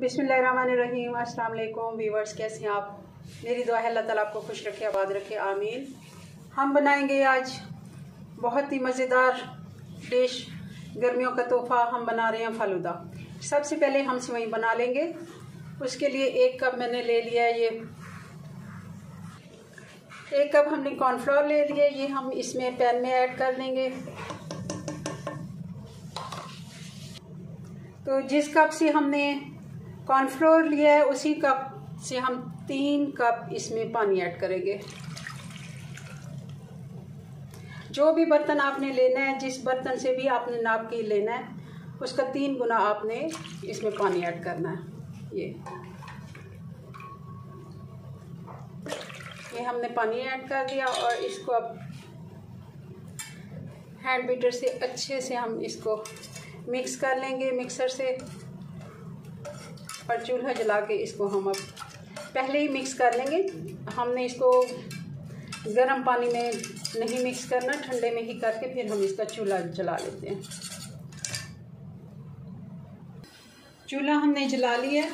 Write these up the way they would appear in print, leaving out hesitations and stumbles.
बिस्मिल्लाहिर्रहमानिर्रहीम। अस्सलाम वालेकुम व्यूअर्स, कैसे हैं आप? मेरी दुआ है अल्लाह ताला आपको खुश रखे, आबाद रखे, आमीन। हम बनाएंगे आज बहुत ही मज़ेदार डिश, गर्मियों का तोहफ़ा। हम बना रहे हैं फालूदा। सबसे पहले हम सेवई बना लेंगे। उसके लिए 1 कप मैंने ले लिया है, ये 1 कप हमने कॉर्नफ्लोर ले लिया। ये हम इसमें पैन में ऐड कर देंगे। तो जिस कप से हमने कॉर्नफ्लोर लिया है उसी कप से हम 3 कप इसमें पानी ऐड करेंगे। जो भी बर्तन आपने लेना है, जिस बर्तन से भी आपने नाप के लेना है, उसका 3 गुना आपने इसमें पानी ऐड करना है। ये हमने पानी ऐड कर दिया और इसको अब हैंड बीटर से अच्छे से हम इसको मिक्स कर लेंगे मिक्सर से। और चूल्हा जला के इसको हम अब पहले ही मिक्स कर लेंगे। हमने इसको गर्म पानी में नहीं मिक्स करना, ठंडे में ही करके फिर हम इसका चूल्हा जला लेते हैं। चूल्हा हमने जला लिया।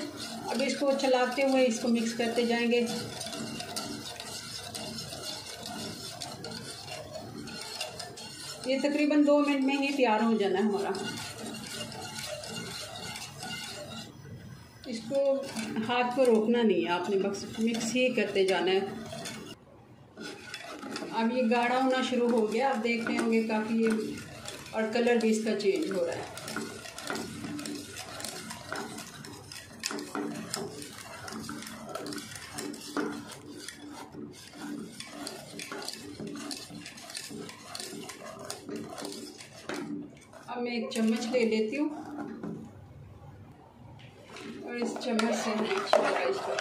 अब इसको चलाते हुए इसको मिक्स करते जाएंगे। ये तकरीबन 2 मिनट में ही तैयार हो जाना है हमारा। इसको हाथ को रोकना नहीं है, आपने बस मिक्स ही करते जाना है। अब ये गाढ़ा होना शुरू हो गया, आप देख रहे होंगे काफ़ी ये, और कलर भी इसका चेंज हो रहा है। अब मैं 1 चम्मच ले लेती हूँ और इस चम्मच से मैं अच्छी तरह इसको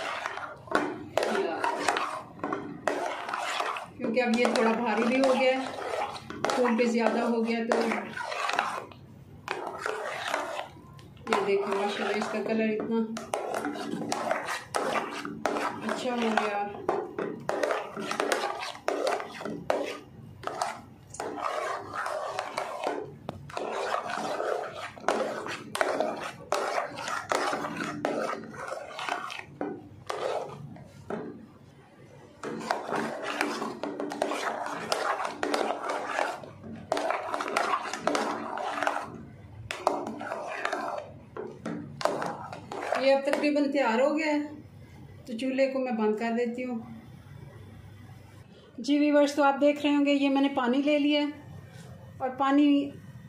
मिला, क्योंकि अब ये थोड़ा भारी भी हो गया है, फूल पे ज़्यादा हो गया। तो ये देखो माशाल्लाह इसका कलर इतना अच्छा हो गया। ये अब तकरीबन तैयार हो गया है, तो चूल्हे को मैं बंद कर देती हूँ। जी व्यूअर्स, तो आप देख रहे होंगे ये मैंने पानी ले लिया और पानी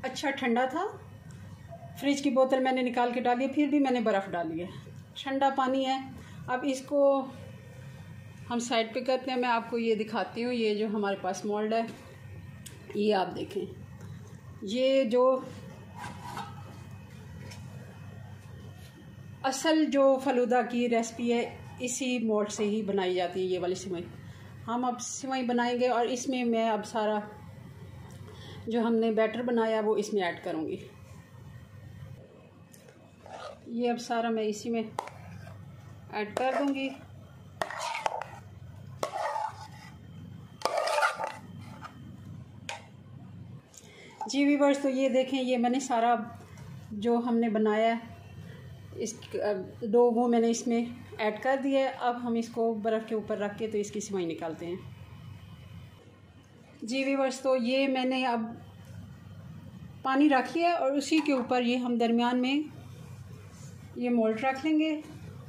अच्छा ठंडा था। फ्रिज की बोतल मैंने निकाल के डाली है, फिर भी मैंने बर्फ़ डाली है। ठंडा पानी है। अब इसको हम साइड पे करते हैं। मैं आपको ये दिखाती हूँ। ये जो हमारे पास मोल्ड है, ये आप देखें, ये जो असल जो फलूदा की रेसिपी है इसी मोल्ड से ही बनाई जाती है, ये वाली सेवई। हम अब सेवई बनाएंगे और इसमें मैं अब सारा जो हमने बैटर बनाया वो इसमें ऐड करूँगी। ये अब सारा मैं इसी में ऐड कर दूँगी। जी व्यूअर्स, तो ये देखें, ये मैंने सारा जो हमने बनाया है इस डो वो मैंने इसमें ऐड कर दिया है। अब हम इसको बर्फ़ के ऊपर रख के तो इसकी सेवई निकालते हैं। जी व्यूअर्स, तो ये मैंने अब पानी रख लिया और उसी के ऊपर ये हम दरमियान में ये मोल्ड रख लेंगे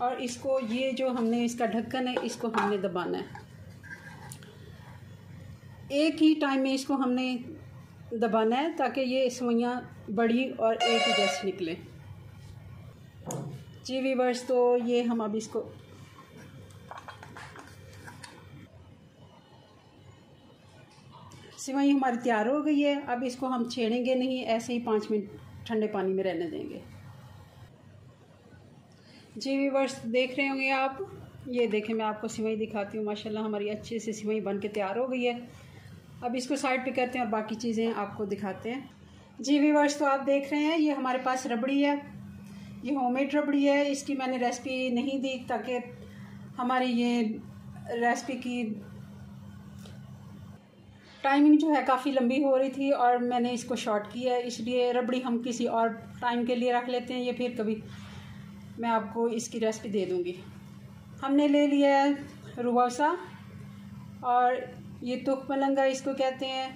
और इसको, ये जो हमने इसका ढक्कन है, इसको हमने दबाना है। एक ही टाइम में इसको हमने दबाना है ताकि ये सेवइयाँ बड़ी और एक ही जैसे निकले। जी व्यूअर्स, तो ये हम अब इसको सेवई हमारी तैयार हो गई है। अब इसको हम छेड़ेंगे नहीं, ऐसे ही 5 मिनट ठंडे पानी में रहने देंगे। जी व्यूअर्स, देख रहे होंगे आप, ये देखें, मैं आपको सेवई दिखाती हूँ। माशाल्लाह हमारी अच्छे से सेवई बन के तैयार हो गई है। अब इसको साइड पे करते हैं और बाकी चीज़ें आपको दिखाते हैं। जी व्यूअर्स, तो आप देख रहे हैं ये हमारे पास रबड़ी है। ये होममेड रबड़ी है। इसकी मैंने रेसिपी नहीं दी ताकि हमारी ये रेसिपी की टाइमिंग जो है काफ़ी लंबी हो रही थी और मैंने इसको शॉर्ट किया है, इसलिए रबड़ी हम किसी और टाइम के लिए रख लेते हैं। ये फिर कभी मैं आपको इसकी रेसिपी दे दूँगी। हमने ले लिया है रूह अफ़ज़ा और ये तुख मलंगा इसको कहते हैं,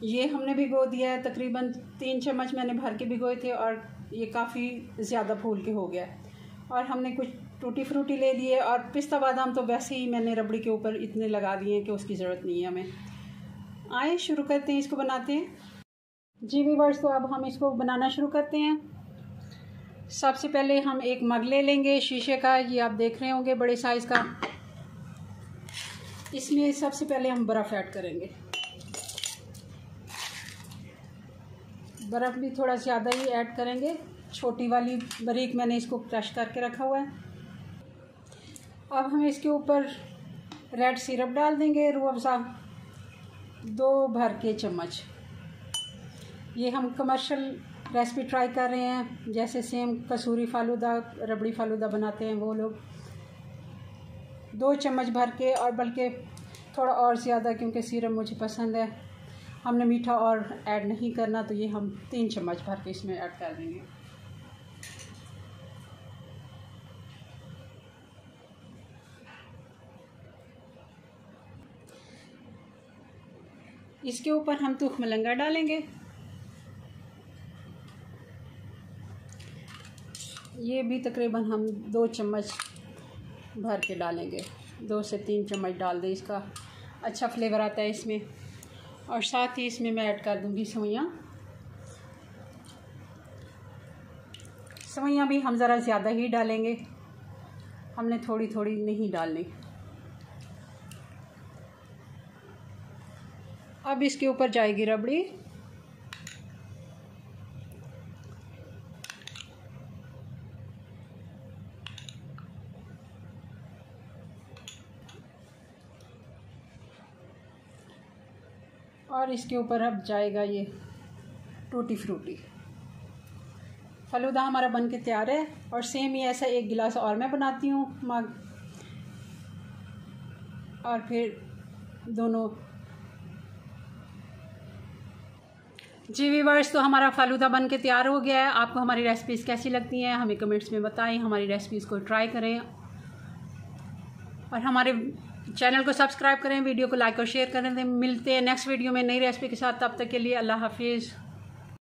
ये हमने भिगो दिया है। तकरीबन 3 चम्मच मैंने भर के भिगोए थे और ये काफ़ी ज़्यादा फूल के हो गया। और हमने कुछ टूटी फ्रूटी ले लिए और पिस्ता बादाम तो वैसे ही मैंने रबड़ी के ऊपर इतने लगा दिए हैं कि उसकी ज़रूरत नहीं है हमें। आए शुरू करते हैं, इसको बनाते हैं। जी व्यूअर्स, तो अब हम इसको बनाना शुरू करते हैं। सबसे पहले हम एक मग ले लेंगे शीशे का, ये आप देख रहे होंगे बड़े साइज़ का। इसमें सबसे पहले हम बर्फ़ ऐड करेंगे। बर्फ़ भी थोड़ा ज़्यादा ही ऐड करेंगे, छोटी वाली बारीक मैंने इसको क्रश करके रखा हुआ है। अब हम इसके ऊपर रेड सिरप डाल देंगे, रूह अफ़ज़ा 2 भर के चम्मच। ये हम कमर्शियल रेसिपी ट्राई कर रहे हैं, जैसे सेम कसूरी फालूदा, रबड़ी फालूदा बनाते हैं वो लोग। 2 चम्मच भर के, और बल्कि थोड़ा और ज़्यादा, क्योंकि सिरप मुझे पसंद है। हमने मीठा और ऐड नहीं करना, तो ये हम 3 चम्मच भर के इसमें ऐड कर देंगे। इसके ऊपर हम तुख मलंगा डालेंगे। ये भी तकरीबन हम 2 चम्मच भर के डालेंगे। 2 से 3 चम्मच डाल दें, इसका अच्छा फ्लेवर आता है इसमें। और साथ ही इसमें मैं ऐड कर दूंगी सेवइयाँ। सेवइयाँ भी हम ज़रा ज़्यादा ही डालेंगे, हमने थोड़ी थोड़ी नहीं डालनी। अब इसके ऊपर जाएगी रबड़ी। और इसके ऊपर अब जाएगा ये टूटी फ्रूटी। फलूदा हमारा बन के तैयार है। और सेम ही ऐसा 1 गिलास और मैं बनाती हूँ मग, और फिर दोनों। जी व्यूअर्स, तो हमारा फालूदा बन के तैयार हो गया है। आपको हमारी रेसिपीज़ कैसी लगती हैं हमें कमेंट्स में बताएं। हमारी रेसिपीज़ को ट्राई करें और हमारे चैनल को सब्सक्राइब करें, वीडियो को लाइक और शेयर करें। मिलते हैं नेक्स्ट वीडियो में नई रेसिपी के साथ। तब तक के लिए अल्लाह हाफिज़।